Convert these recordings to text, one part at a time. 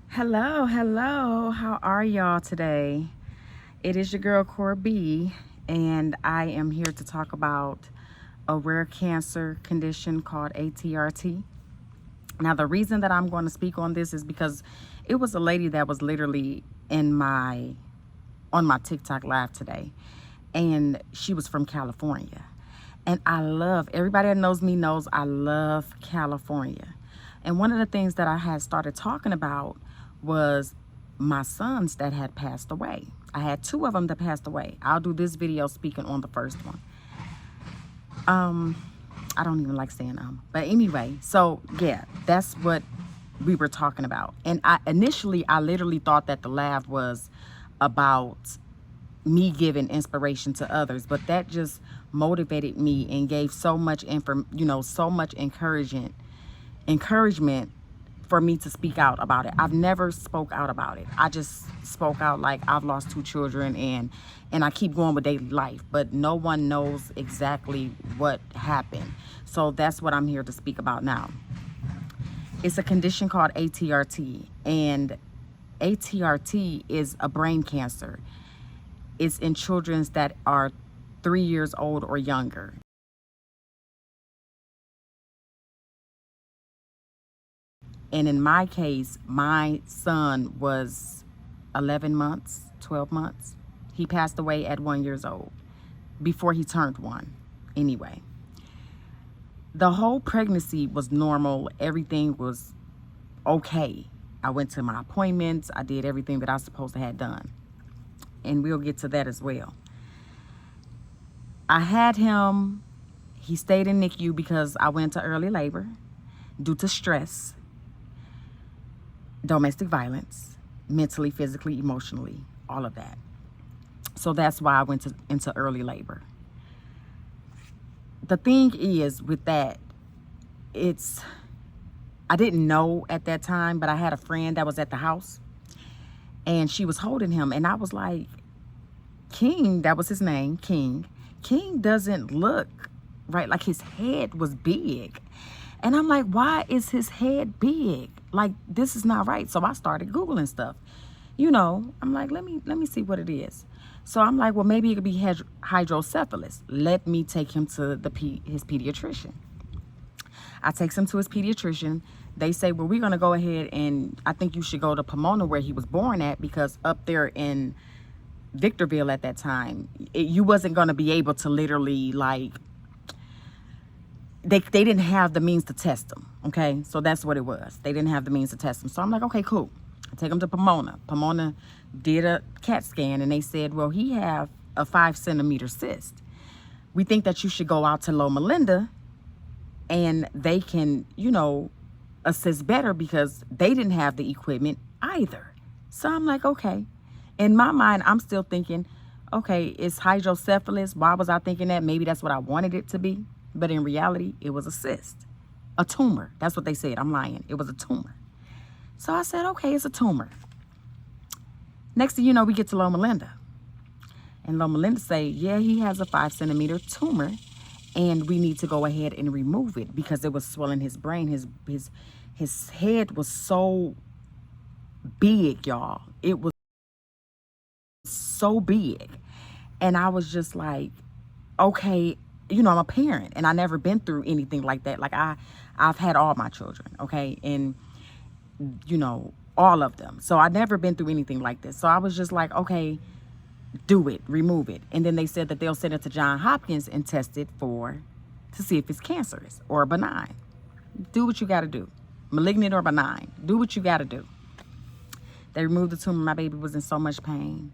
Hello. How are y'all today? It is your girl Cora B, and I am here to talk about a rare cancer condition called ATRT. Now, the reason that I'm going to speak on this is because it was a lady that was literally on my TikTok live today, and she was from California. And everybody that knows me knows I love California. And one of the things that I had started talking about was my sons that had passed away. I had two of them that passed away. I'll do this video speaking on the first one. I don't even like saying but anyway, so yeah, that's what we were talking about. And I literally thought that the laugh was about me giving inspiration to others, but that just motivated me and gave so much so much encouragement for me to speak out about it. I've never spoke out about it. I just spoke out like I've lost two children and I keep going with daily life, but no one knows exactly what happened. So that's what I'm here to speak about now. It's a condition called ATRT, and ATRT is a brain cancer. It's in children that are 3 years old or younger. And in my case, my son was 11 months, 12 months. He passed away at 1 year old, before he turned one. Anyway, the whole pregnancy was normal. Everything was okay. I went to my appointments. I did everything that I was supposed to have done. And we'll get to that as well. I had him, he stayed in NICU because I went to early labor due to stress, domestic violence, mentally, physically, emotionally, all of that. So that's why I went into early labor. The thing is with that, I didn't know at that time, but I had a friend that was at the house and she was holding him. And I was like, King, that was his name, King doesn't look right. Like his head was big. And I'm like, why is his head big? Like, this is not right. So I started Googling stuff. I'm like, let me see what it is. So I'm like, well, maybe it could be hydrocephalus. Let me take him to his pediatrician. I take him to his pediatrician. They say, well, we're going to go ahead and I think you should go to Pomona where he was born at, because up there in Victorville at that time, you wasn't going to be able to literally, like, they didn't have the means to test them. Okay, so that's what it was. They didn't have the means to test them. So I'm like, okay, cool. I take him to Pomona. Pomona did a CAT scan and they said, well, he have a 5-centimeter cyst. We think that you should go out to Loma Linda and they can, assist better, because they didn't have the equipment either. So I'm like, okay. In my mind, I'm still thinking, okay, it's hydrocephalus. Why was I thinking that? Maybe that's what I wanted it to be. But in reality, it was a cyst, a tumor. That's what they said. I'm lying. It was a tumor. So I said, okay, it's a tumor. Next thing you know, we get to Loma Linda. And Loma Linda say, yeah, he has a 5-centimeter tumor. And we need to go ahead and remove it because it was swelling his brain. His head was so big, y'all. It was so big. And I was just like, okay, I'm a parent and I never been through anything like that. Like I've had all my children, okay, and all of them. So I've never been through anything like this. So I was just like, okay, do it, remove it. And then they said that they'll send it to Johns Hopkins and test it to see if it's cancerous or benign. Do what you got to do, malignant or benign. Do what you got to do. They removed the tumor. My baby was in so much pain.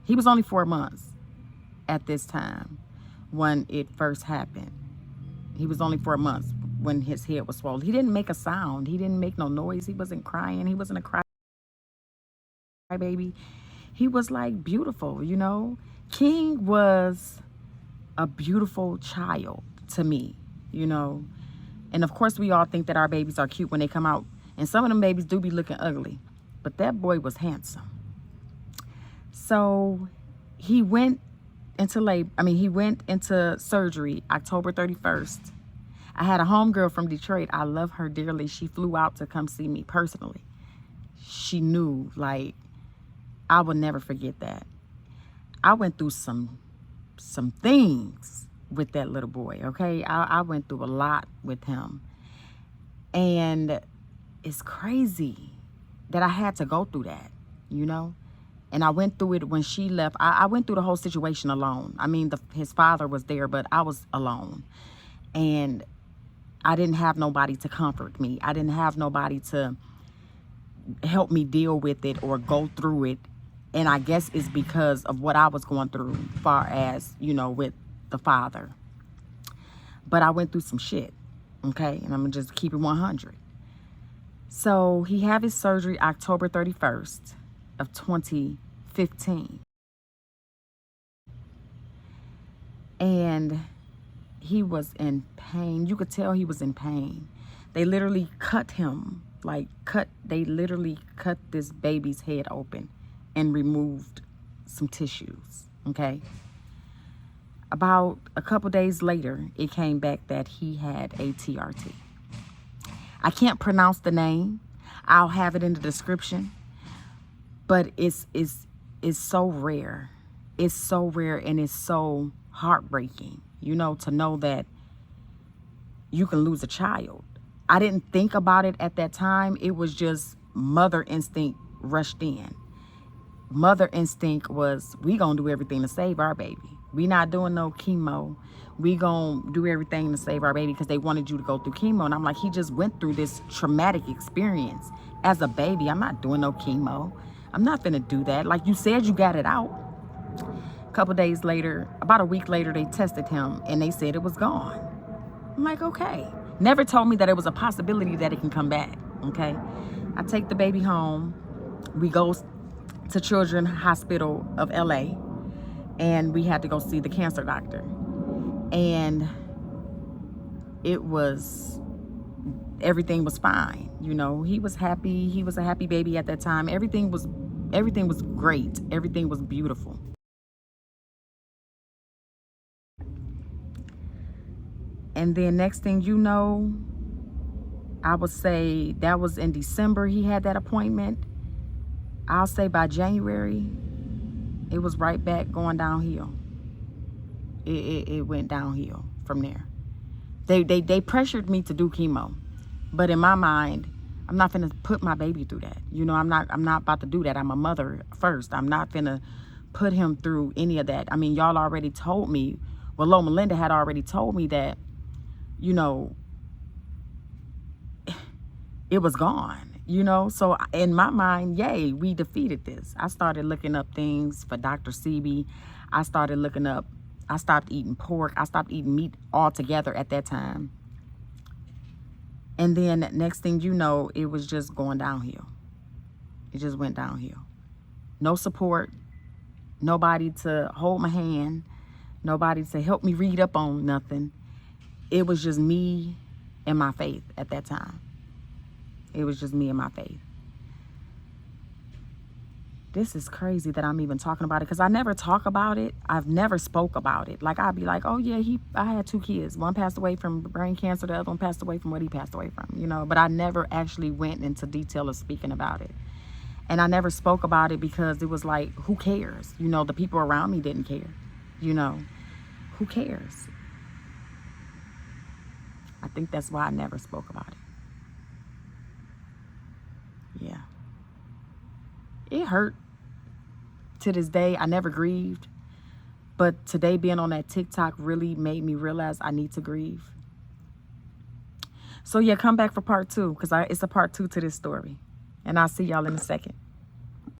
He was only 4 months at this time when it first happened. He was only 4 months when his head was swollen. He didn't make a sound. He didn't make no noise. He wasn't crying. He wasn't a cry baby. He was like beautiful, King was a beautiful child to me, And of course, we all think that our babies are cute when they come out. And some of them babies do be looking ugly. But that boy was handsome. So he went into surgery October 31st. I had a homegirl from Detroit. I love her dearly. She flew out to come see me personally. she knew, like, I will never forget that. I went through some things with that little boy, okay? I went through a lot with him. And it's crazy that I had to go through that, you know? And I went through it when she left. I went through the whole situation alone. I mean, his father was there, but I was alone. And I didn't have nobody to comfort me. I didn't have nobody to help me deal with it or go through it. And I guess it's because of what I was going through, far as, you know, with the father. But I went through some shit, okay? And I'm gonna just keep it 100. So he had his surgery October 31st of 2015. And he was in pain. You could tell he was in pain. They literally cut him, they literally cut this baby's head open and removed some tissues, okay? About a couple days later, it came back that he had Atrt. I can't pronounce the name. I'll have it in the description. But it's so rare. It's so rare, and it's so heartbreaking, you know, to know that you can lose a child. I didn't think about it at that time. It was just mother instinct rushed in. Mother instinct was, we gonna do everything to save our baby. We not doing no chemo. We gonna do everything to save our baby, because they wanted you to go through chemo. And I'm like, he just went through this traumatic experience as a baby. I'm not doing no chemo. I'm not gonna do that. Like you said, you got it out. A couple days later, about a week later, they tested him and they said it was gone. I'm like, okay. Never told me that it was a possibility that it can come back, okay? I take the baby home. We go to Children's Hospital of LA, and we had to go see the cancer doctor. And everything was fine. You know, he was happy. He was a happy baby at that time. Everything was great. Everything was beautiful. And then next thing you know, I would say that was in December he had that appointment. I'll say by January, it was right back going downhill. It went downhill from there. They pressured me to do chemo. But in my mind, I'm not finna put my baby through that. You know, I'm not about to do that. I'm a mother first. I'm not finna put him through any of that. I mean, y'all already told me, well, Loma Linda had already told me that, you know, it was gone, you know? So in my mind, yay, we defeated this. I started looking up things for Dr. Sebi. I stopped eating pork. I stopped eating meat altogether at that time. And then next thing you know, it was just going downhill. It just went downhill. No support, nobody to hold my hand, nobody to help me read up on nothing. It was just me and my faith at that time. It was just me and my faith. This is crazy that I'm even talking about it, because I never talk about it. I've never spoke about it. Like, I'd be like, oh yeah, I had 2 kids. One passed away from brain cancer. The other one passed away from what he passed away from, you know. But I never actually went into detail of speaking about it. And I never spoke about it because it was like, who cares? You know, the people around me didn't care. You know, who cares? I think that's why I never spoke about it. Yeah. It hurt. To this day, I never grieved. But today, being on that TikTok really made me realize I need to grieve. So yeah, come back for part 2, because it's a part 2 to this story. And I'll see y'all in a second.